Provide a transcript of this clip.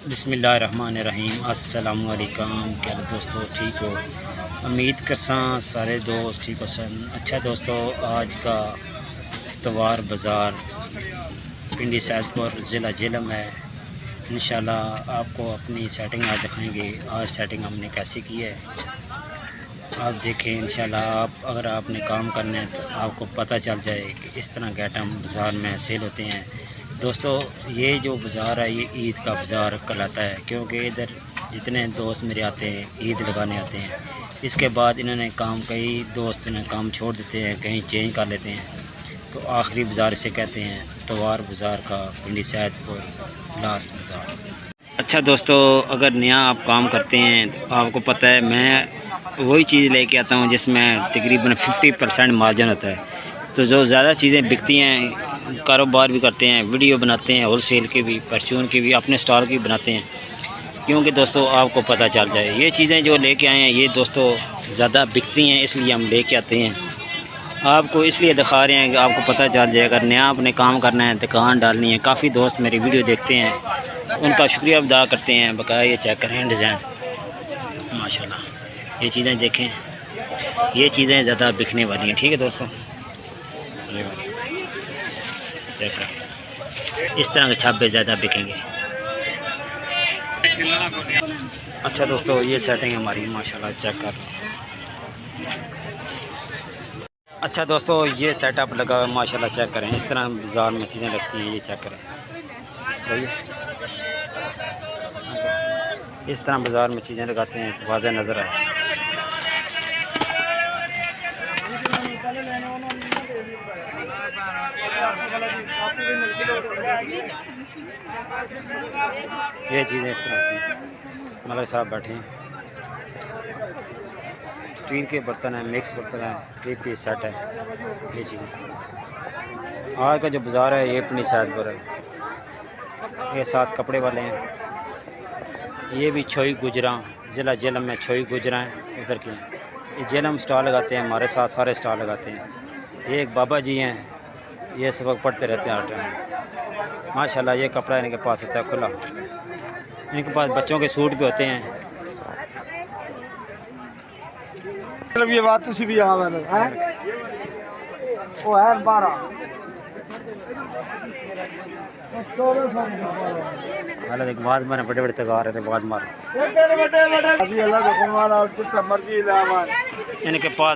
बिस्मिल्लाहिर्रहमानिर्रहीम। अस्सलामु अलैकुम। क्या दोस्तों ठीक हो? उम्मीद करसा सारे दोस्त ठीक हो सन। अच्छा दोस्तों, आज का तवार बाज़ार पिंडी सैदपुर ज़िला झेलम है। इंशाल्लाह आपको अपनी सेटिंग आज दिखाएंगे। आज सेटिंग हमने कैसे की है आप देखें। इंशाल्लाह अगर आपने काम करना है तो आपको पता चल जाए कि इस तरह के आइटम बाज़ार में सेल होते हैं। दोस्तों, ये जो बाज़ार है ये ईद का बाज़ार कहलाता है, क्योंकि इधर जितने दोस्त मेरे आते हैं ईद लगाने आते हैं। इसके बाद इन्होंने कई दोस्त ने काम छोड़ देते हैं, कहीं चेंज कर लेते हैं, तो आखिरी बाज़ार इसे कहते हैं तवार बाज़ार का, पिंडी सैदपुर लास्ट बाज़ार। अच्छा दोस्तों, अगर नया आप काम करते हैं तो आपको पता है मैं वही चीज़ लेके आता हूँ जिसमें तकरीबन 50% मार्जिन होता है। तो जो ज़्यादा चीज़ें बिकती हैं, कारोबार भी करते हैं, वीडियो बनाते हैं, होल सेल के भी, परचून की भी, अपने स्टॉल की भी बनाते हैं, क्योंकि दोस्तों आपको पता चल जाए। ये चीज़ें जो लेके आए हैं ये दोस्तों ज़्यादा बिकती हैं, इसलिए हम लेके आते हैं। आपको इसलिए दिखा रहे हैं कि आपको पता चल जाए। अगर नया आपने काम करना है, दुकान डालनी है, काफ़ी दोस्त मेरी वीडियो देखते हैं, उनका शुक्रिया अदा करते हैं। बकाया ये चेक करें डिज़ाइन माशाल्लाह। ये चीज़ें देखें, ये चीज़ें ज़्यादा बिकने वाली हैं। ठीक है दोस्तों, चेक करें, इस तरह के छापे ज़्यादा बिकेंगे। अच्छा दोस्तों, ये सेटिंग हमारी माशाल्लाह चेक कर रहे हैं। अच्छा दोस्तों, ये सेटअप लगा हुआ माशाल्लाह चेक करें। इस तरह बाज़ार में चीज़ें लगती हैं, ये चेक करें। सही है, इस तरह बाज़ार में चीज़ें लगाते हैं तो वाज़ह नज़र आए। ये चीज़ें इस तरह की मलक साहब बैठे हैं। स्टील के बर्तन है, मिक्स बर्तन है, 3 पीस सेट है। ये चीज़ें आज का जो बाज़ार है ये पिंडी सैदपुर है। ये साथ कपड़े वाले हैं। ये भी छोई गुजरा ज़िला झेलम में, छोई गुजरा है उधर की। ये झेलम स्टॉल लगाते हैं, हमारे साथ सारे स्टॉल लगाते हैं। ये एक बाबा जी हैं, ये सबक पढ़ते रहते हैं हर टाइम माशाल्लाह। ये कपड़ा इनके पास होता है खुला। इनके पास बच्चों के सूट भी होते हैं। ये बात तो भी यहाँ है वो है 12 हालांकि एक आवाज़ मारे, बड़े बड़े तगार है, आवाज़ मार इनके पास